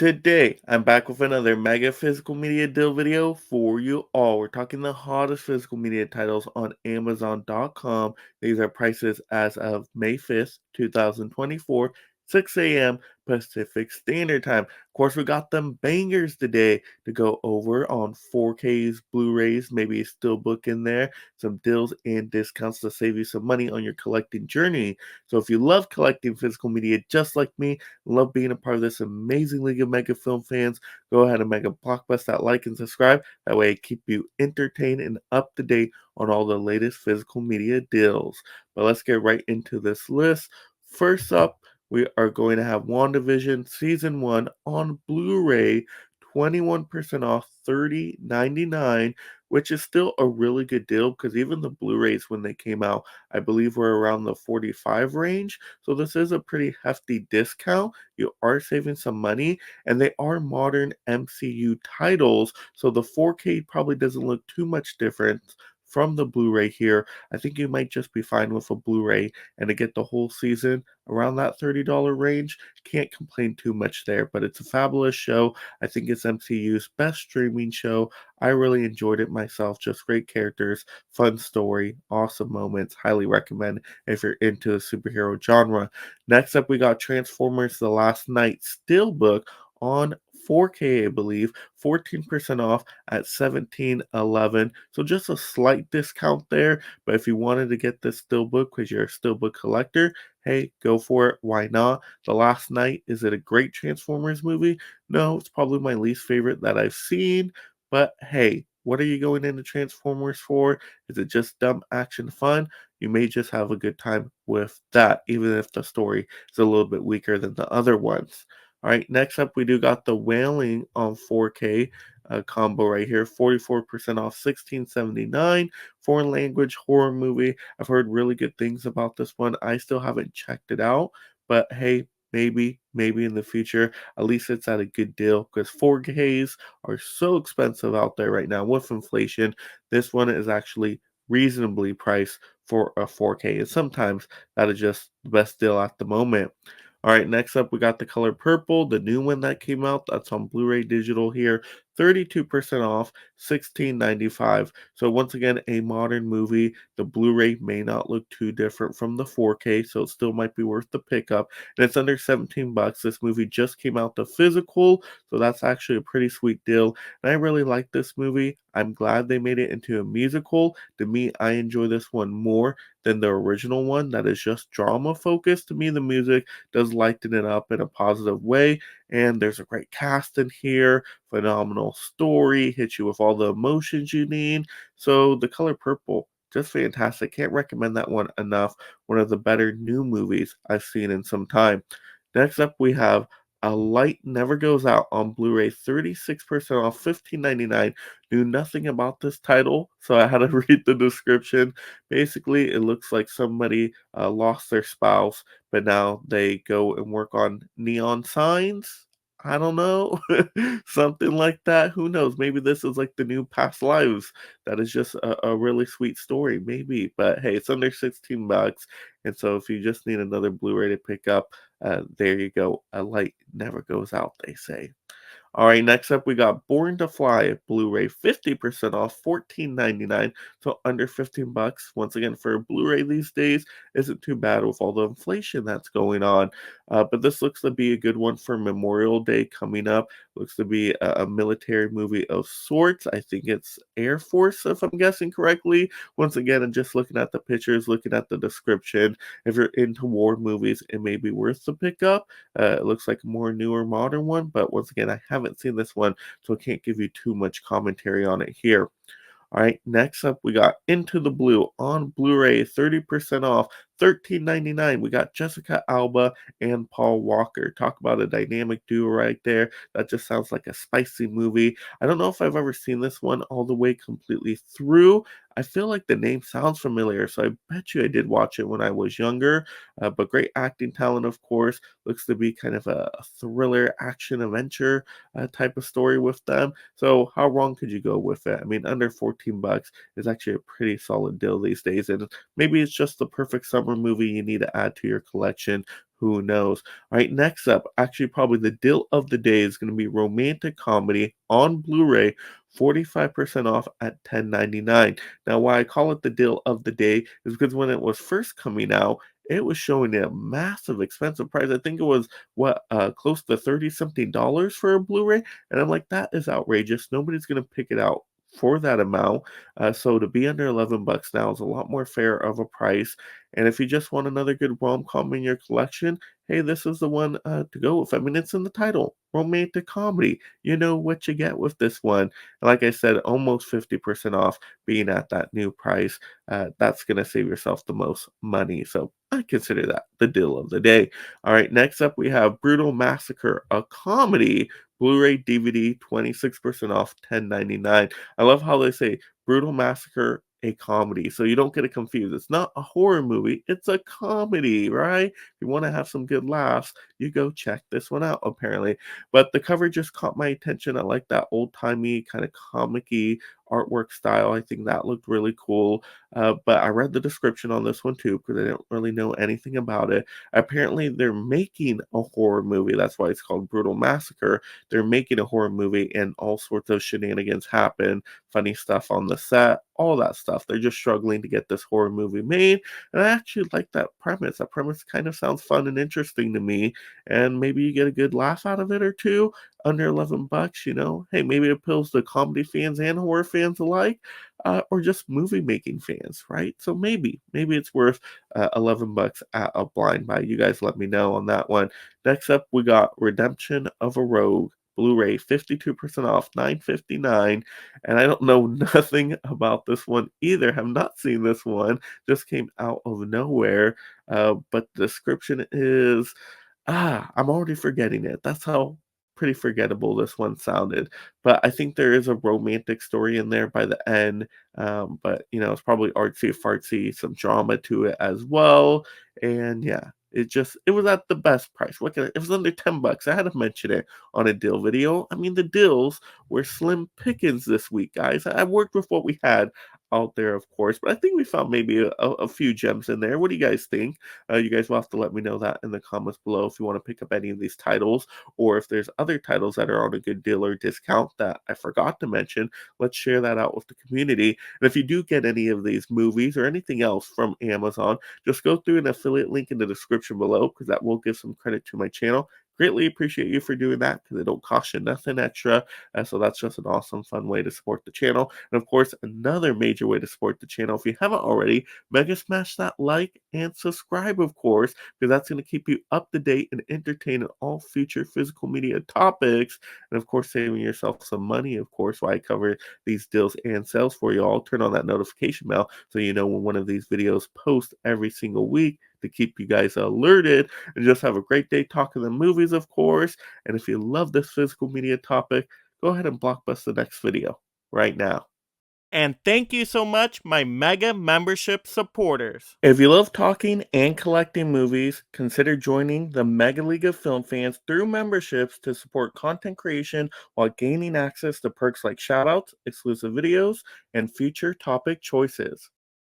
Today, I'm back with another mega physical media deal video for you all. We're talking the hottest physical media titles on Amazon.com. These are prices as of May 5th, 2024, 6 a.m. Pacific Standard Time. Of course, we got them bangers today to go over on 4Ks, Blu-rays, maybe a steelbook in there, some deals and discounts to save you some money on your collecting journey. So if you love collecting physical media just like me, love being a part of this amazing league of mega film fans, go ahead and mega blockbuster that like and subscribe. That way I keep you entertained and up to date on all the latest physical media deals. But let's get right into this list. First up, we are going to have WandaVision Season 1 on Blu-ray, 21% off, $30.99, which is still a really good deal because even the Blu-rays when they came out, I believe were around the 45 range. So this is a pretty hefty discount. You are saving some money, and they are modern MCU titles, so the 4K probably doesn't look too much different from the Blu-ray here. I think you might just be fine with a Blu-ray, and to get the whole season around that $30 range, can't complain too much there, but it's a fabulous show. I think it's MCU's best streaming show. I really enjoyed it myself. Just great characters, fun story, awesome moments. Highly recommend if you're into the superhero genre. Next up, we got Transformers The Last Night Steelbook on 4K, I believe, 14% off at 17.11. So just a slight discount there. But if you wanted to get this steelbook because you're a steelbook collector, hey, go for it. Why not? The Last Night, is it a great Transformers movie? No, it's probably my least favorite that I've seen. But hey, what are you going into Transformers for? Is it just dumb action fun? You may just have a good time with that, even if the story is a little bit weaker than the other ones. All right, next up, we do got the Wailing on 4K combo right here, 44% off, 16.79. Foreign language horror movie. I've heard really good things about this one. I still haven't checked it out, but hey, maybe in the future, at least it's at a good deal because 4Ks are so expensive out there right now with inflation. This one is actually reasonably priced for a 4K, and sometimes that is just the best deal at the moment. All right, next up, we got the color purple, the new one that came out. That's on Blu-ray digital here, 32% off, 16.95. So once again, a modern movie. The Blu-ray may not look too different from the 4K, so it still might be worth the pickup. And it's under 17 bucks. This movie just came out the physical, so that's actually a pretty sweet deal. And I really like this movie. I'm glad they made it into a musical. To me, I enjoy this one more than the original one that is just drama focused. To me, the music does lighten it up in a positive way, and there's a great cast in here, phenomenal story, hits you with all the emotions you need. So The Color Purple, just fantastic. Can't recommend that one enough. One of the better new movies I've seen in some time. Next up, we have A Light Never Goes Out on Blu-ray, 36% off, 15.99. Knew nothing about this title, so I had to read the description. Basically, it looks like somebody lost their spouse, but now they go and work on neon signs. I don't know. Something like that. Who knows? Maybe this is like the new past lives. That is just a really sweet story. Maybe. But hey, it's under 16 bucks. And so if you just need another Blu-ray to pick up, there you go. A light never goes out, they say. All right, next up we got Born to Fly Blu-ray, 50% off, 14.99, so under 15 bucks. Once again, for a Blu-ray these days isn't too bad with all the inflation that's going on. But this looks to be a good one for Memorial Day coming up. Looks to be a military movie of sorts. I think it's Air Force, if I'm guessing correctly. Once again, I'm just looking at the pictures, looking at the description. If you're into war movies, it may be worth the pickup. It looks like a more newer modern one, but once again, I haven't seen this one, so I can't give you too much commentary on it here. All right, next up, we got Into the Blue on Blu-ray, 30% off, 13.99. We got Jessica Alba and Paul Walker. Talk about a dynamic duo right there. That just sounds like a spicy movie. I don't know if I've ever seen this one all the way completely through. I feel like the name sounds familiar, so I bet you I did watch it when I was younger. But great acting talent, of course. Looks to be kind of a thriller, action, adventure type of story with them. So how wrong could you go with it? I mean, under 14 bucks is actually a pretty solid deal these days, and maybe it's just the perfect summer movie you need to add to your collection. Who knows? All right, next up, actually, probably the deal of the day is going to be romantic comedy on Blu ray, 45% off at $10.99. Now, why I call it the deal of the day is because when it was first coming out, it was showing a massive expensive price. I think it was close to 30 something dollars for a Blu-ray, and I'm like, that is outrageous. Nobody's gonna pick it out for that amount. So to be under 11 bucks now is a lot more fair of a price. And if you just want another good rom-com in your collection, hey, this is the one to go with. I mean, it's in the title, romantic comedy. You know what you get with this one. And like I said, almost 50% off being at that new price. That's going to save yourself the most money. So I consider that the deal of the day. All right, next up we have Brutal Massacre, a comedy, Blu-ray DVD, 26% off, $10.99. I love how they say Brutal Massacre, a comedy. So you don't get it confused. It's not a horror movie, it's a comedy, right? If you want to have some good laughs, you go check this one out, apparently. But the cover just caught my attention. I like that old-timey, kind of comic-y artwork style. I think that looked really cool. But I read the description on this one too because I didn't really know anything about it. Apparently, they're making a horror movie. That's why it's called Brutal Massacre. They're making a horror movie, and all sorts of shenanigans happen, funny stuff on the set, all that stuff. They're just struggling to get this horror movie made. And I actually like that premise. That premise kind of sounds fun and interesting to me. And maybe you get a good laugh out of it or two under 11 bucks, you know. Hey, maybe it appeals to comedy fans and horror fans alike, or just movie making fans, right? So maybe it's worth 11 bucks at a blind buy. You guys let me know on that one. Next up, we got Redemption of a Rogue. Blu-ray 52% off 9.59, and I don't know nothing about this one either. Have not seen this one. Just came out of nowhere. But the description is I'm already forgetting it. That's how pretty forgettable this one sounded. But I think there is a romantic story in there by the end. But you know, it's probably artsy fartsy, some drama to it as well. And yeah, it was at the best price. It was under 10 bucks. I had to mention it on a deal video. I mean, the deals were slim pickings this week, guys. I worked with what we had out there, of course, but I think we found maybe a few gems in there. What do you guys think? You guys will have to let me know that in the comments below if you want to pick up any of these titles, or if there's other titles that are on a good deal or discount that I forgot to mention. Let's share that out with the community. And if you do get any of these movies or anything else from Amazon, just go through an affiliate link in the description below because that will give some credit to my channel. Greatly appreciate you for doing that because it don't cost you nothing extra. So that's just an awesome, fun way to support the channel. And of course, another major way to support the channel, if you haven't already, mega smash that like and subscribe, of course, because that's going to keep you up to date and entertained on all future physical media topics. And of course, saving yourself some money, of course, while I cover these deals and sales for you all. Turn on that notification bell so you know when one of these videos posts every single week to keep you guys alerted. And just have a great day talking the movies, of course. And if you love this physical media topic, go ahead and blockbuster the next video right now. And thank you so much, my mega membership supporters. If you love talking and collecting movies, consider joining the Mega League of Film Fans through memberships to support content creation while gaining access to perks like shoutouts, exclusive videos, and future topic choices.